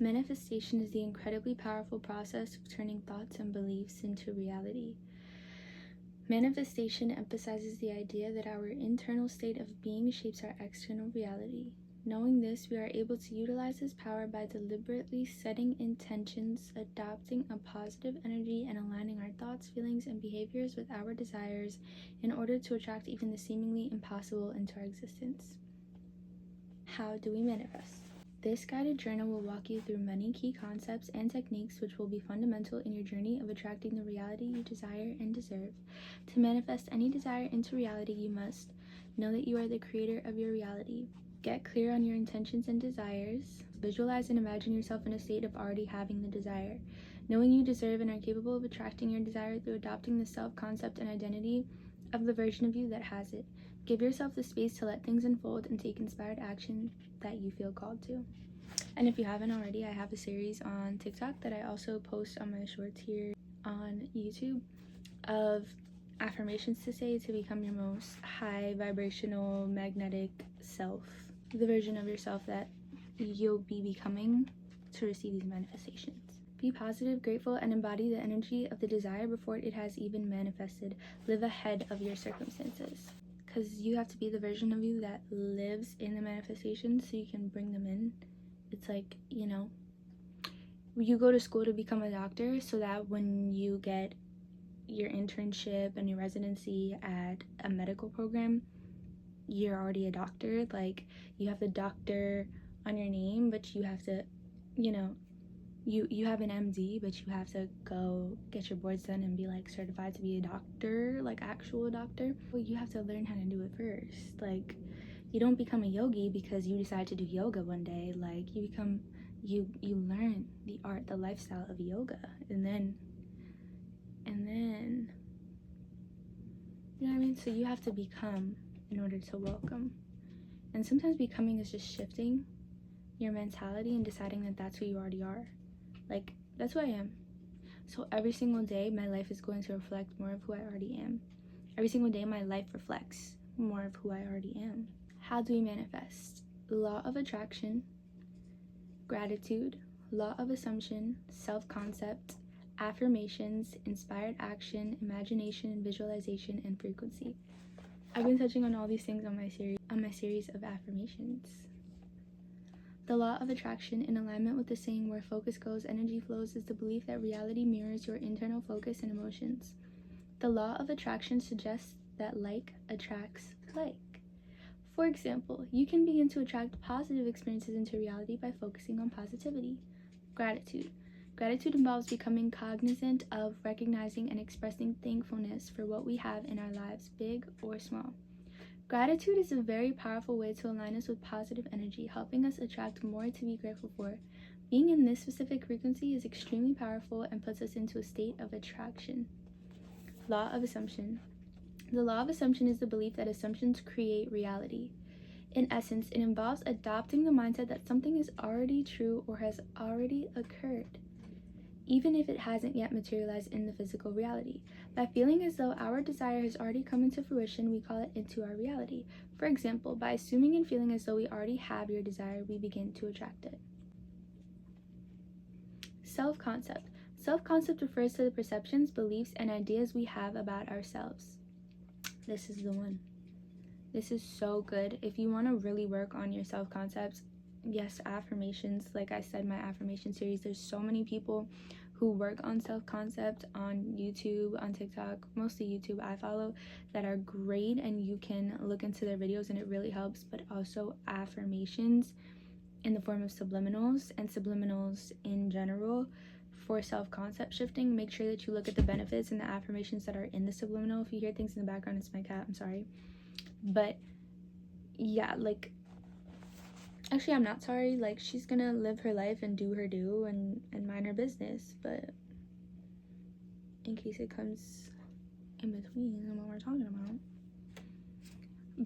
Manifestation is the incredibly powerful process of turning thoughts and beliefs into reality. Manifestation emphasizes the idea that our internal state of being shapes our external reality. Knowing this, we are able to utilize this power by deliberately setting intentions, adopting a positive energy, and aligning our thoughts, feelings, and behaviors with our desires in order to attract even the seemingly impossible into our existence. How do we manifest? This guided journal will walk you through many key concepts and techniques which will be fundamental in your journey of attracting the reality you desire and deserve. To manifest any desire into reality, you must know that you are the creator of your reality. Get clear on your intentions and desires. Visualize and imagine yourself in a state of already having the desire. Knowing you deserve and are capable of attracting your desire through adopting the self-concept and identity of the version of you that has it. Give yourself the space to let things unfold and take inspired action that you feel called to. And if you haven't already, I have a series on TikTok that I also post on my shorts here on YouTube of affirmations to say to become your most high vibrational magnetic self, the version of yourself that you'll be becoming to receive these manifestations. Be positive, grateful, and embody the energy of the desire before it has even manifested. Live ahead of your circumstances, because you have to be the version of you that lives in the manifestation so you can bring them in. It's like, you go to school to become a doctor so that when you get your internship and your residency at a medical program, you're already a doctor. Like, you have the doctor on your name, but you have to, you have an MD, but you have to go get your boards done and be like certified to be a doctor, like actual doctor. Well, you have to learn how to do it first. Like, you don't become a yogi because you decide to do yoga one day. Like, you learn the art, the lifestyle of yoga, and then you know what I mean? So you have to become in order to welcome. And sometimes becoming is just shifting your mentality and deciding that that's who you already are. Like, that's who I am. So every single day, my life is going to reflect more of who I already am. Every single day, my life reflects more of who I already am. How do we manifest? Law of attraction, gratitude, law of assumption, self-concept, affirmations, inspired action, imagination and visualization, and frequency. I've been touching on all these things on my series of affirmations. The law of attraction, in alignment with the saying where focus goes, energy flows, is the belief that reality mirrors your internal focus and emotions. The law of attraction suggests that like attracts like. For example, you can begin to attract positive experiences into reality by focusing on positivity. Gratitude. Gratitude involves becoming cognizant of, recognizing, and expressing thankfulness for what we have in our lives, big or small. Gratitude is a very powerful way to align us with positive energy, helping us attract more to be grateful for. Being in this specific frequency is extremely powerful and puts us into a state of attraction. Law of assumption. The law of assumption is the belief that assumptions create reality. In essence, it involves adopting the mindset that something is already true or has already occurred, even if it hasn't yet materialized in the physical reality. By feeling as though our desire has already come into fruition, we call it into our reality. For example, by assuming and feeling as though we already have your desire, we begin to attract it. Self-concept. Self-concept refers to the perceptions, beliefs, and ideas we have about ourselves. This is the one. This is so good. If you want to really work on your self-concept, yes, affirmations. Like I said, my affirmation series, there's so many people who work on self-concept on YouTube, on TikTok, mostly YouTube I follow, that are great, and you can look into their videos and it really helps. But also affirmations in the form of subliminals and subliminals in general for self-concept shifting. Make sure that you look at the benefits and the affirmations that are in the subliminal. If you hear things in the background, it's my cat, I'm sorry. But yeah, like, actually, I'm not sorry. Like, she's gonna live her life and do her do and mind her business. But in case it comes in between what we're talking about.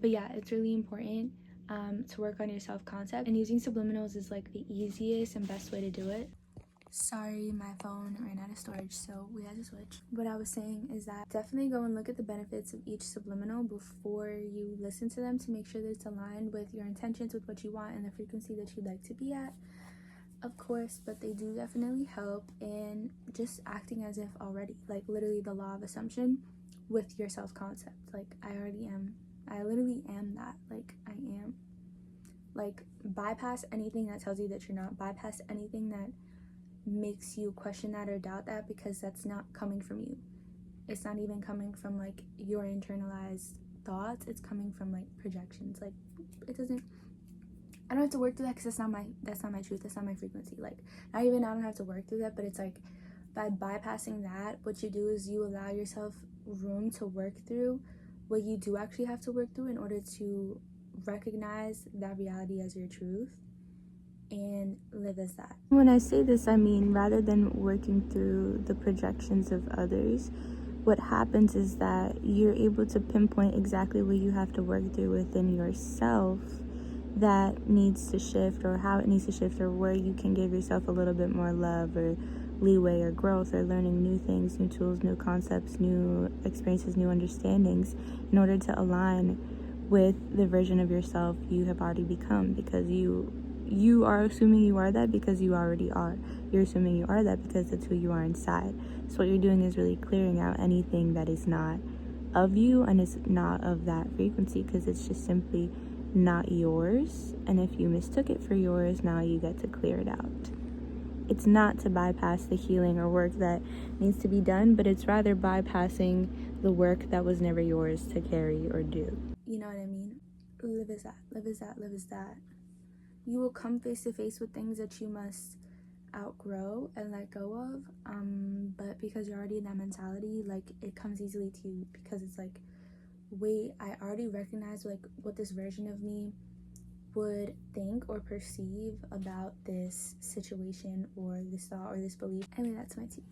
But yeah, it's really important to work on your self-concept. And using subliminals is like the easiest and best way to do it. Sorry, my phone ran out of storage, so we had to switch. What I was saying is that definitely go and look at the benefits of each subliminal before you listen to them to make sure that it's aligned with your intentions, with what you want, and the frequency that you'd like to be at. Of course, but they do definitely help in just acting as if already, like literally the law of assumption with your self-concept. Like, I literally am that. Like, I am. Like, bypass anything that tells you that you're not. Bypass anything that makes you question that or doubt that, because that's not coming from you. It's not even coming from like your internalized thoughts. It's coming from like projections. Like, it doesn't, I don't have to work through that because that's not my truth. That's not my frequency. Like, not even I don't have to work through that, but it's like, by bypassing that, what you do is you allow yourself room to work through what you do actually have to work through in order to recognize that reality as your truth and live as that. When I say this, I mean, rather than working through the projections of others, what happens is that you're able to pinpoint exactly what you have to work through within yourself that needs to shift, or how it needs to shift, or where you can give yourself a little bit more love or leeway or growth, or learning new things, new tools, new concepts, new experiences, new understandings, in order to align with the version of yourself you have already become. Because you are assuming you are that because you already are. You're assuming you are that because that's who you are inside. So what you're doing is really clearing out anything that is not of you and is not of that frequency, because it's just simply not yours. And if you mistook it for yours, now you get to clear it out. It's not to bypass the healing or work that needs to be done, but it's rather bypassing the work that was never yours to carry or do. You know what I mean? Live as that, live as that, live as that. You will come face to face with things that you must outgrow and let go of, but because you're already in that mentality, like, it comes easily to you, because it's like, wait, I already recognize like what this version of me would think or perceive about this situation or this thought or this belief. Anyway, that's my tea.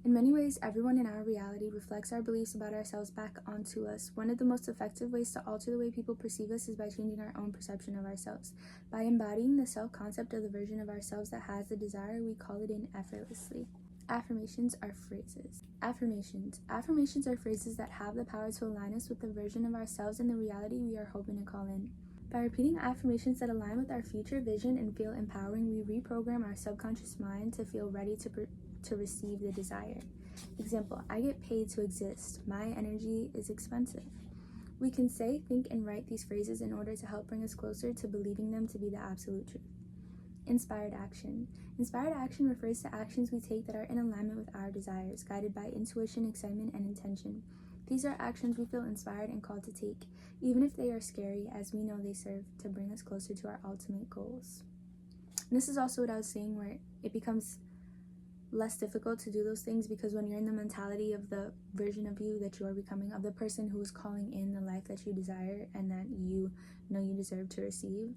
In many ways, everyone in our reality reflects our beliefs about ourselves back onto us. One of the most effective ways to alter the way people perceive us is by changing our own perception of ourselves. By embodying the self-concept of the version of ourselves that has the desire, we call it in effortlessly. Affirmations are phrases. Affirmations are phrases that have the power to align us with the version of ourselves and the reality we are hoping to call in. By repeating affirmations that align with our future vision and feel empowering, we reprogram our subconscious mind to feel ready to receive the desire. Example, I get paid to exist. My energy is expensive. We can say, think, and write these phrases in order to help bring us closer to believing them to be the absolute truth. Inspired action. Inspired action refers to actions we take that are in alignment with our desires, guided by intuition, excitement, and intention. These are actions we feel inspired and called to take, even if they are scary, as we know they serve to bring us closer to our ultimate goals. And this is also what I was saying, where it becomes less difficult to do those things, because when you're in the mentality of the version of you that you are becoming, of the person who is calling in the life that you desire and that you know you deserve to receive,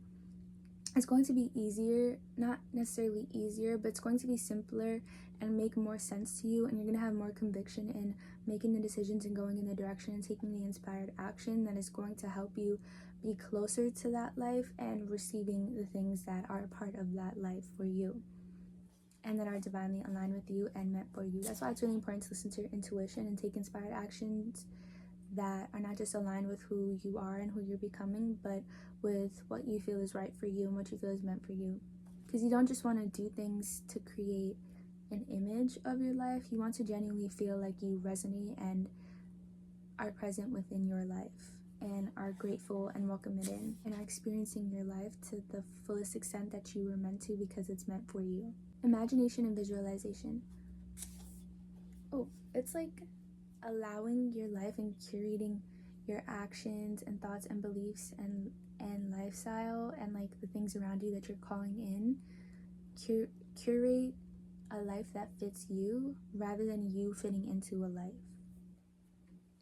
it's going to be easier, not necessarily easier, but it's going to be simpler and make more sense to you, and you're going to have more conviction in making the decisions and going in the direction and taking the inspired action that is going to help you be closer to that life and receiving the things that are a part of that life for you and that are divinely aligned with you and meant for you. That's why it's really important to listen to your intuition and take inspired actions that are not just aligned with who you are and who you're becoming, but with what you feel is right for you and what you feel is meant for you. Because you don't just want to do things to create an image of your life. You want to genuinely feel like you resonate and are present within your life and are grateful and welcome it in and are experiencing your life to the fullest extent that you were meant to, because it's meant for you. Imagination and visualization. Oh, it's like allowing your life and curating your actions and thoughts and beliefs and lifestyle and like the things around you that you're calling in. Curate a life that fits you rather than you fitting into a life.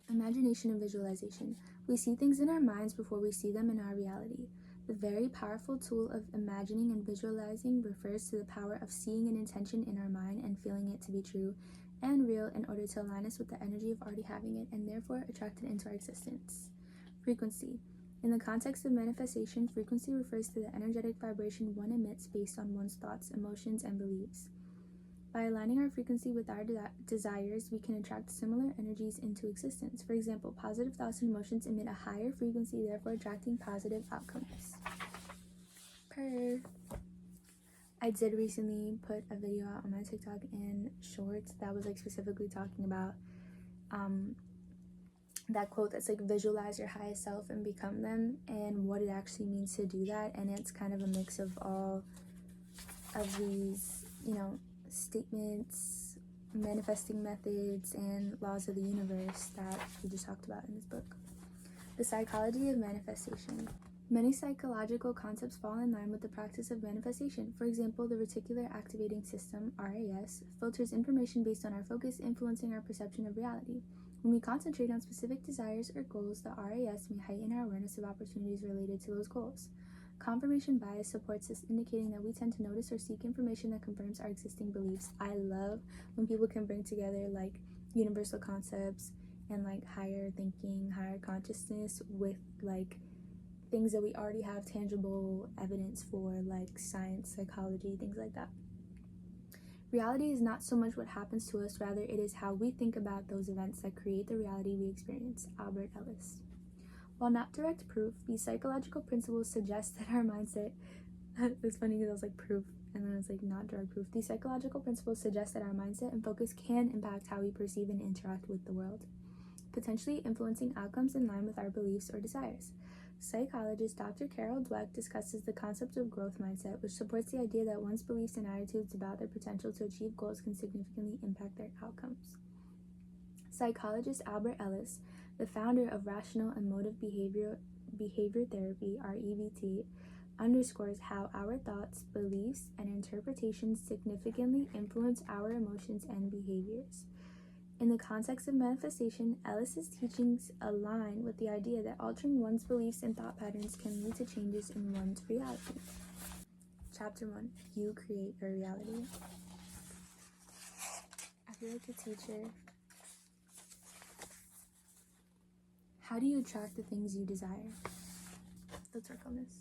Imagination and visualization. We see things in our minds before we see them in our reality. The very powerful tool of imagining and visualizing refers to the power of seeing an intention in our mind and feeling it to be true and real in order to align us with the energy of already having it and therefore attract it into our existence. Frequency. In the context of manifestation, frequency refers to the energetic vibration one emits based on one's thoughts, emotions, and beliefs. By aligning our frequency with our desires, we can attract similar energies into existence. For example, positive thoughts and emotions emit a higher frequency, therefore attracting positive outcomes. I did recently put a video out on my TikTok and shorts that was like specifically talking about that quote that's like visualize your highest self and become them, and what it actually means to do that. And it's kind of a mix of all of these, you know, statements, manifesting methods, and laws of the universe that we just talked about in this book. The psychology of manifestation. Many psychological concepts fall in line with the practice of manifestation. For example, the reticular activating system, RAS, filters information based on our focus, influencing our perception of reality. When we concentrate on specific desires or goals, the RAS may heighten our awareness of opportunities related to those goals. Confirmation bias supports this, indicating that we tend to notice or seek information that confirms our existing beliefs. I love when people can bring together like universal concepts and like higher thinking, higher consciousness with like things that we already have tangible evidence for, like science, psychology, things like that. Reality is not so much what happens to us, rather it is how we think about those events that create the reality we experience. Albert Ellis. While not direct proof, these psychological principles suggest that our mindset, it's funny because I was like proof, and then it's like not direct proof. These psychological principles suggest that our mindset and focus can impact how we perceive and interact with the world, potentially influencing outcomes in line with our beliefs or desires. Psychologist Dr. Carol Dweck discusses the concept of growth mindset, which supports the idea that one's beliefs and attitudes about their potential to achieve goals can significantly impact their outcomes. Psychologist Albert Ellis, the founder of Rational Emotive Behavior Therapy, REBT, underscores how our thoughts, beliefs, and interpretations significantly influence our emotions and behaviors. In the context of manifestation, Ellis's teachings align with the idea that altering one's beliefs and thought patterns can lead to changes in one's reality. Chapter 1. You create your reality. I feel like a teacher. How do you attract the things you desire? Let's work on this.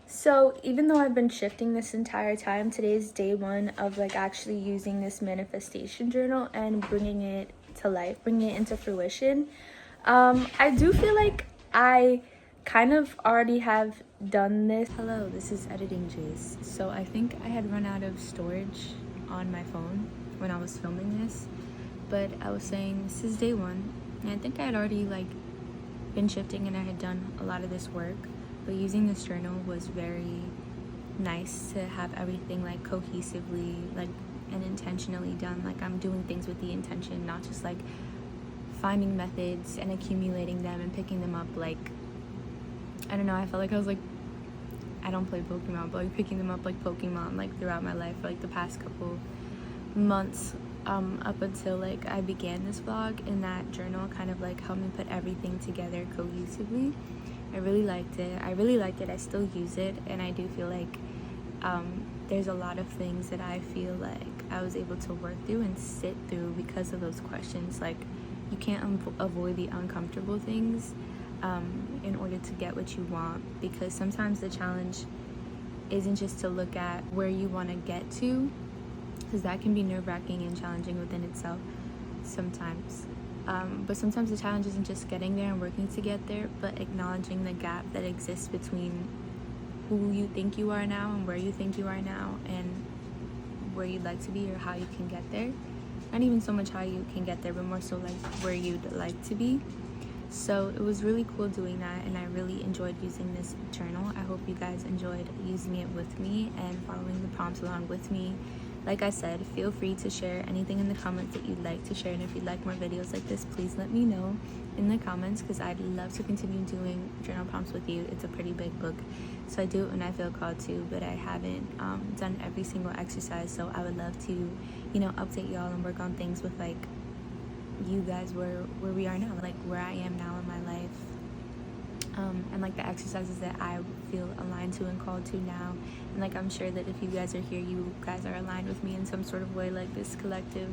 So even though I've been shifting this entire time, today's day one of like actually using this manifestation journal and bringing it to life, bringing it into fruition. I do feel like I kind of already have done this. Hello, this is Editing Jace. So I think I had run out of storage on my phone when I was filming this, but I was saying this is day one, and I think I had already like been shifting and I had done a lot of this work. But using this journal was very nice to have everything like cohesively like and intentionally done. Like I'm doing things with the intention, not just like finding methods and accumulating them and picking them up. Like, I don't know, I felt like I was like, I don't play Pokemon, but like picking them up like Pokemon like throughout my life for like the past couple months up until like I began this vlog. And that journal kind of like helped me put everything together cohesively. I really liked it. I still use it, and I do feel like there's a lot of things that I feel like I was able to work through and sit through because of those questions. Like, you can't avoid the uncomfortable things in order to get what you want, because sometimes the challenge isn't just to look at where you want to get to, because that can be nerve-wracking and challenging within itself sometimes. But sometimes the challenge isn't just getting there and working to get there, but acknowledging the gap that exists between who you think you are now and where you think you are now, and where you'd like to be or how you can get there. Not even so much how you can get there, but more so like where you'd like to be. So it was really cool doing that, and I really enjoyed using this journal. I hope you guys enjoyed using it with me and following the prompts along with me. Like I said, feel free to share anything in the comments that you'd like to share, and if you'd like more videos like this, please let me know in the comments, because I'd love to continue doing journal prompts with you. It's a pretty big book, so I do it when I feel called to, but I haven't done every single exercise. So I would love to, you know, update y'all and work on things with like you guys where we are now, like where I am now in my life, and like the exercises that I feel aligned to and called to now. And like, I'm sure that if you guys are here, you guys are aligned with me in some sort of way. Like, this collective,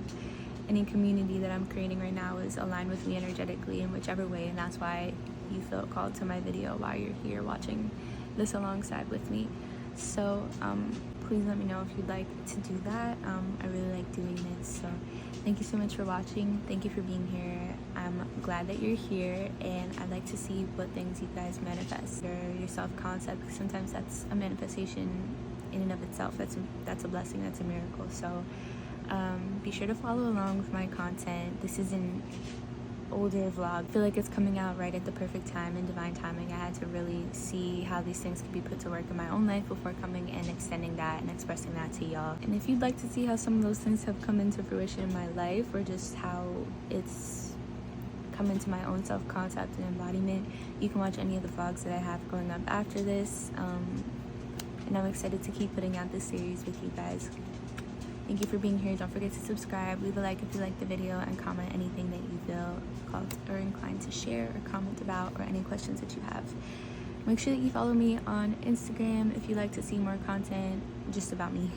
any community that I'm creating right now is aligned with me energetically in whichever way, and that's why you felt called to my video while you're here watching this alongside with me. So please let me know if you'd like to do that. I really like doing this, so thank you so much for watching. Thank you for being here. I'm glad that you're here, and I'd like to see what things you guys manifest, or your self-concept, because sometimes that's a manifestation in and of itself. That's a blessing, that's a miracle. So be sure to follow along with my content. This is an older vlog. I feel like it's coming out right at the perfect time, in divine timing. I had to really see how these things could be put to work in my own life before coming and extending that and expressing that to y'all. And if you'd like to see how some of those things have come into fruition in my life, or just how it's come into my own self-concept and embodiment, you can watch any of the vlogs that I have going up after this. And I'm excited to keep putting out this series with you guys. Thank you for being here. Don't forget to subscribe, leave a like if you like the video, and comment anything that you feel called or inclined to share or comment about, or any questions that you have. Make sure that you follow me on Instagram if you like to see more content just about me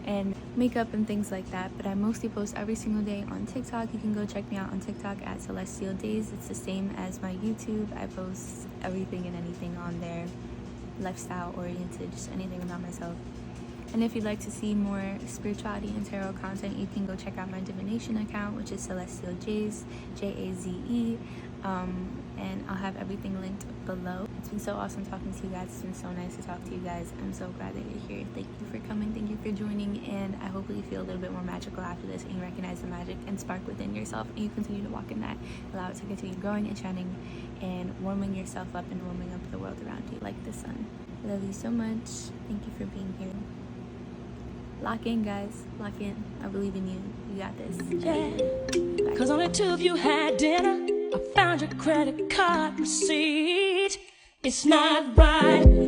and makeup and things like that. But I mostly post every single day on TikTok. You can go check me out on TikTok at Celestial Days. It's the same as my YouTube. I post everything and anything on there, lifestyle oriented, just anything about myself. And if you'd like to see more spirituality and tarot content, you can go check out my divination account, which is Celestial Jaze, Jaze. And I'll have everything linked below. It's been so awesome talking to you guys. It's been so nice to talk to you guys. I'm so glad that you're here. Thank you for coming. Thank you for joining. And I hope that you feel a little bit more magical after this, and you recognize the magic and spark within yourself, and you continue to walk in that. Allow it to continue growing and shining and warming yourself up and warming up the world around you like the sun. I love you so much. Thank you for being here. Lock in, guys. Lock in. I believe in you. You got this. Yeah. Cause only two of you had dinner. I found your credit card receipt. It's not right.